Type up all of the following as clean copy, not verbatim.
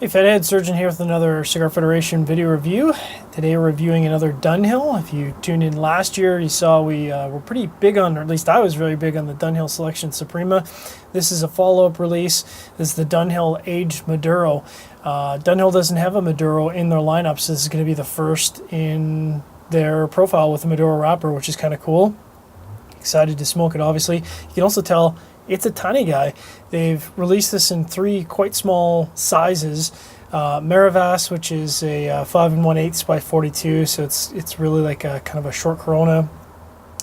Hey Fedhead, Surgeon here with another Cigar Federation video review. Today we're reviewing another Dunhill. If you tuned in last year, you saw we were pretty big on, or at least I was really big on the Dunhill Selection Suprema. This is a follow-up release. This is the Dunhill Aged Maduro. Dunhill doesn't have a Maduro in their lineup, so this is going to be the first in their profile with a Maduro wrapper, which is kind of cool. Excited to smoke it, obviously. You can also tell it's a tiny guy. They've released this in three quite small sizes. Maravas, which is a 5 1/8 by 42, so it's really like a kind of a short Corona.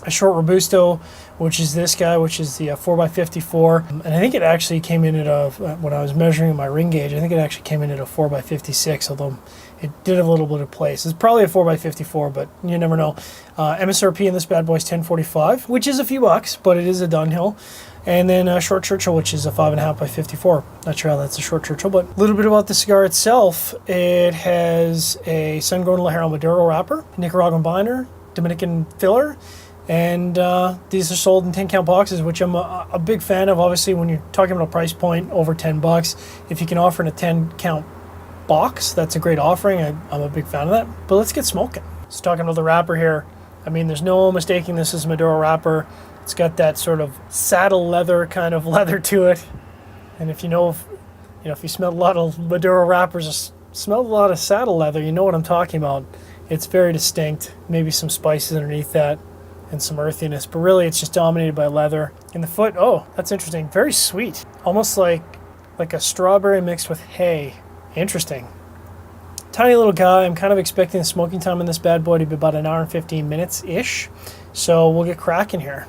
A short Robusto, which is this guy, which is the 4 by 54, and I think it actually came in at a, when I was measuring my ring gauge, I think it actually came in at a 4 by 56, although it did have a little bit of place. It's probably a 4 by 54, but you never know. MSRP in this bad boy is $10.45, which is a few bucks, but it is a Dunhill. And then a short Churchill, which is a 5.5 by 54. Not sure how that's a short Churchill, but a little bit about the cigar itself. It has a sun-grown Ligero Maduro wrapper, Nicaraguan binder, Dominican filler, and these are sold in 10-count boxes, which I'm a big fan of. Obviously, when you're talking about a price point over 10 bucks, if you can offer in a 10-count box, that's a great offering. I'm a big fan of that. But let's get smoking. Just talking about the wrapper here. I mean, there's no mistaking this is a Maduro wrapper. It's got that sort of saddle leather kind of leather to it. And if you smell a lot of Maduro wrappers, smell a lot of saddle leather, you know what I'm talking about. It's very distinct. Maybe some spices underneath that and some earthiness, but really it's just dominated by leather. In the foot, oh, that's interesting. Very sweet. Almost like a strawberry mixed with hay. Interesting. Tiny little guy. I'm kind of expecting the smoking time in this bad boy to be about 1 hour and 15 minutes-ish. So we'll get cracking here.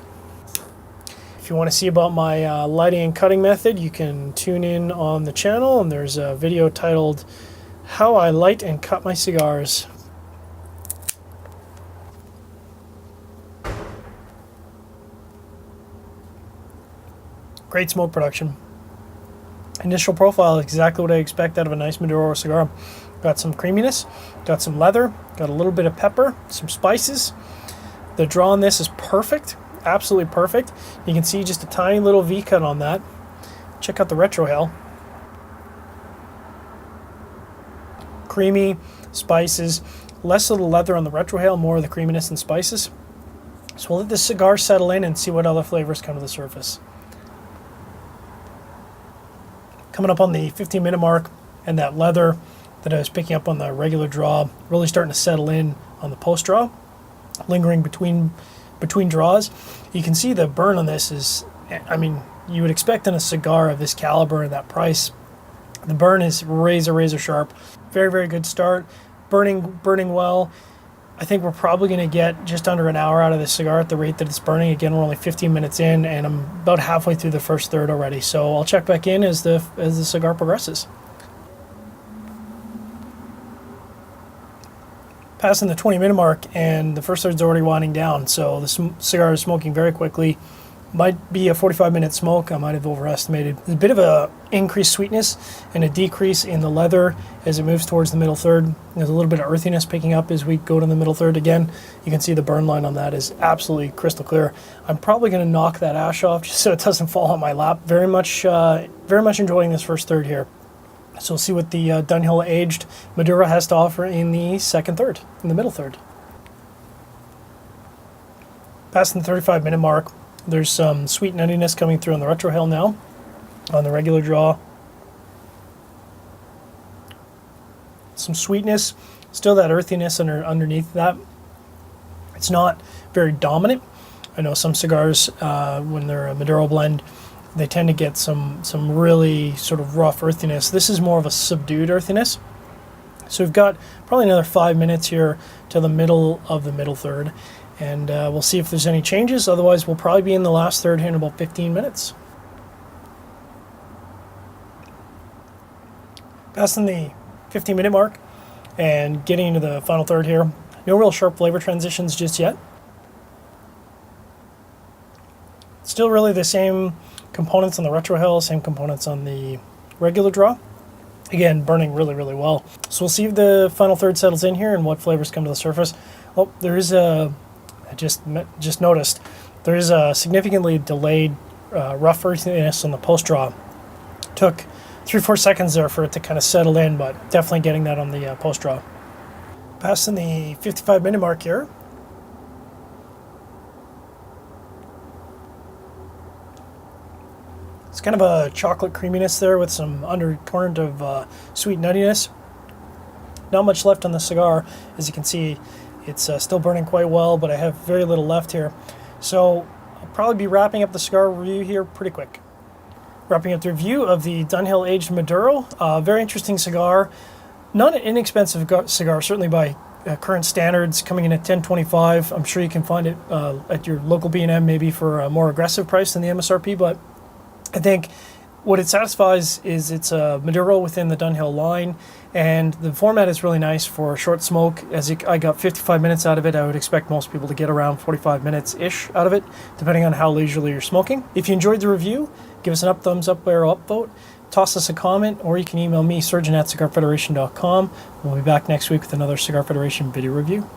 If you want to see about my lighting and cutting method, you can tune in on the channel, and there's a video titled How I Light and Cut My Cigars. Great smoke production. Initial profile is exactly what I expect out of a nice Maduro cigar. Got some creaminess, got some leather, got a little bit of pepper, some spices. The draw on this is perfect. Absolutely perfect. You can see just a tiny little V cut on that. Check out the retrohale. Creamy, spices, less of the leather on the retrohale, more of the creaminess and spices. So we'll let this cigar settle in and see what other flavors come to the surface. Coming up on the 15-minute mark, and that leather that I was picking up on the regular draw really starting to settle in on the post draw, lingering between draws. You can see the burn on this is, I mean, you would expect in a cigar of this caliber and that price, the burn is razor sharp. Very, very good start. Burning well. I think we're probably going to get just under an hour out of this cigar at the rate that it's burning. Again, we're only 15 minutes in, and I'm about halfway through the first third already. So I'll check back in as the cigar progresses. Passing the 20-minute mark, and the first third's already winding down, so the cigar is smoking very quickly. Might be a 45-minute smoke. I might have overestimated. There's a bit of a increased sweetness and a decrease in the leather as it moves towards the middle third. There's a little bit of earthiness picking up as we go to the middle third again. You can see the burn line on that is absolutely crystal clear. I'm probably going to knock that ash off just so it doesn't fall on my lap. Very much enjoying this first third here. So we'll see what the Dunhill Aged Maduro has to offer in the second third, in the middle third. Passing the 35-minute mark, there's some sweet nuttiness coming through on the retrohale now, on the regular draw. Some sweetness, still that earthiness underneath that. It's not very dominant. I know some cigars, when they're a Maduro blend, they tend to get some really sort of rough earthiness. This is more of a subdued earthiness. So we've got probably another 5 minutes here to the middle of the middle third, and we'll see if there's any changes. Otherwise, we'll probably be in the last third here in about 15 minutes. Passing the 15-minute mark and getting into the final third here. No real sharp flavor transitions just yet. Still really the same components on the retrohale, same components on the regular draw. Again, burning really well. So we'll see if the final third settles in here and what flavors come to the surface. Oh, there is I just noticed, there is a significantly delayed rough earthiness on the post draw. Took 3-4 seconds there for it to kind of settle in, but definitely getting that on the post draw. Passing the 55-minute mark here. It's kind of a chocolate creaminess there with some undercurrent of sweet nuttiness. Not much left on the cigar. As you can see, it's still burning quite well, but I have very little left here. So I'll probably be wrapping up the cigar review here pretty quick. Wrapping up the review of the Dunhill Aged Maduro. Very interesting cigar. Not an inexpensive cigar, certainly by current standards, coming in at $10.25. I'm sure you can find it at your local B&M maybe for a more aggressive price than the MSRP, but I think what it satisfies is it's a Maduro within the Dunhill line, and the format is really nice for short smoke. I got 55 minutes out of it. I would expect most people to get around 45 minutes-ish out of it, depending on how leisurely you're smoking. If you enjoyed the review, give us an thumbs up or up vote. Toss us a comment, or you can email me, surgeon@cigarfederation.com. We'll be back next week with another Cigar Federation video review.